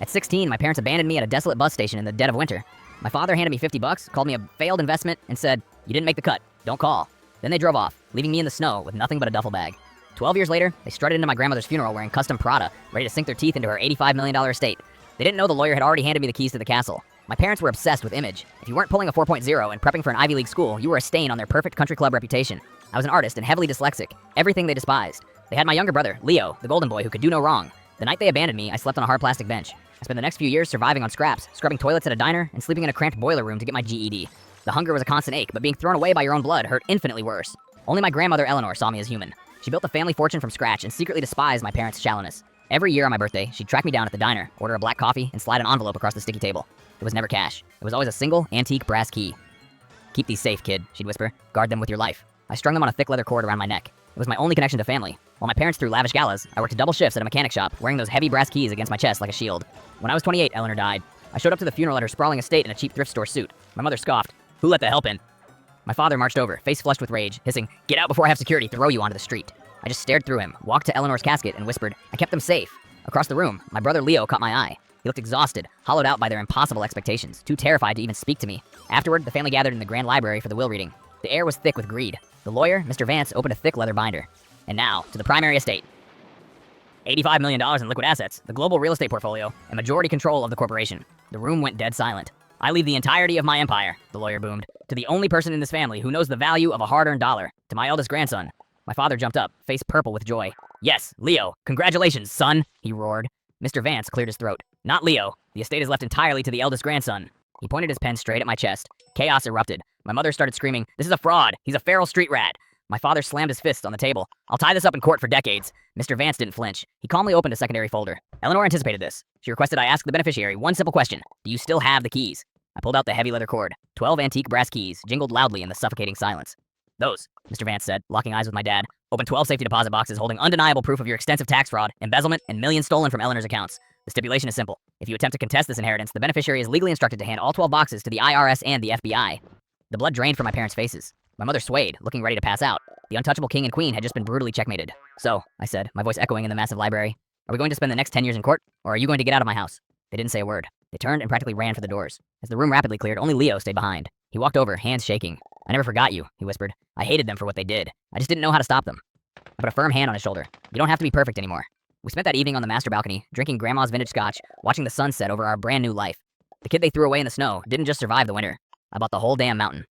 At 16, my parents abandoned me at a desolate bus station in the dead of winter. My father handed me 50 bucks, called me a failed investment, and said, "You didn't make the cut. Don't call." Then they drove off, leaving me in the snow with nothing but a duffel bag. 12 years later, they strutted into my grandmother's funeral wearing custom Prada, ready to sink their teeth into her $85 million estate. They didn't know the lawyer had already handed me the keys to the castle. My parents were obsessed with image. If you weren't pulling a 4.0 and prepping for an Ivy League school, you were a stain on their perfect country club reputation. I was an artist and heavily dyslexic, everything they despised. They had my younger brother, Leo, the golden boy who could do no wrong. The night they abandoned me, I slept on a hard plastic bench. I spent the next few years surviving on scraps, scrubbing toilets at a diner, and sleeping in a cramped boiler room to get my GED. The hunger was a constant ache, but being thrown away by your own blood hurt infinitely worse. Only my grandmother Eleanor saw me as human. She built a family fortune from scratch and secretly despised my parents' shallowness. Every year on my birthday, she'd track me down at the diner, order a black coffee, and slide an envelope across the sticky table. It was never cash. It was always a single, antique brass key. "Keep these safe, kid," she'd whisper. "Guard them with your life." I strung them on a thick leather cord around my neck. It was my only connection to family. While my parents threw lavish galas, I worked double shifts at a mechanic shop, wearing those heavy brass keys against my chest like a shield. When I was 28, Eleanor died. I showed up to the funeral at her sprawling estate in a cheap thrift store suit. My mother scoffed. "Who let the help in?" My father marched over, face flushed with rage, hissing, "Get out before I have security throw you onto the street." I just stared through him, walked to Eleanor's casket, and whispered, "I kept them safe." Across the room, my brother Leo caught my eye. He looked exhausted, hollowed out by their impossible expectations, too terrified to even speak to me. Afterward, the family gathered in the grand library for the will reading. The air was thick with greed. The lawyer, Mr. Vance, opened a thick leather binder. And now, to the primary estate. $85 million in liquid assets, the global real estate portfolio, and majority control of the corporation. The room went dead silent. "I leave the entirety of my empire," the lawyer boomed, "to the only person in this family who knows the value of a hard-earned dollar, to my eldest grandson." My father jumped up, face purple with joy. "Yes, Leo, congratulations, son," he roared. Mr. Vance cleared his throat. "Not Leo. The estate is left entirely to the eldest grandson." He pointed his pen straight at my chest. Chaos erupted. My mother started screaming, "This is a fraud. He's a feral street rat." My father slammed his fists on the table. "I'll tie this up in court for decades." Mr. Vance didn't flinch. He calmly opened a secondary folder. Eleanor anticipated this. She requested I ask the beneficiary one simple question. "Do you still have the keys?" I pulled out the heavy leather cord. 12 antique brass keys jingled loudly in the suffocating silence. "Those," Mr. Vance said, locking eyes with my dad. "Open 12 safety deposit boxes holding undeniable proof of your extensive tax fraud, embezzlement, and millions stolen from Eleanor's accounts. The stipulation is simple. If you attempt to contest this inheritance, the beneficiary is legally instructed to hand all 12 boxes to the IRS and the FBI." The blood drained from my parents' faces. My mother swayed, looking ready to pass out. The untouchable king and queen had just been brutally checkmated. "So," I said, my voice echoing in the massive library, "are we going to spend the next 10 years in court, or are you going to get out of my house?" They didn't say a word. They turned and practically ran for the doors. As the room rapidly cleared, only Leo stayed behind. He walked over, hands shaking. "I never forgot you," he whispered. "I hated them for what they did. I just didn't know how to stop them." I put a firm hand on his shoulder. "You don't have to be perfect anymore." We spent that evening on the master balcony, drinking grandma's vintage scotch, watching the sun set over our brand new life. The kid they threw away in the snow didn't just survive the winter. I bought the whole damn mountain.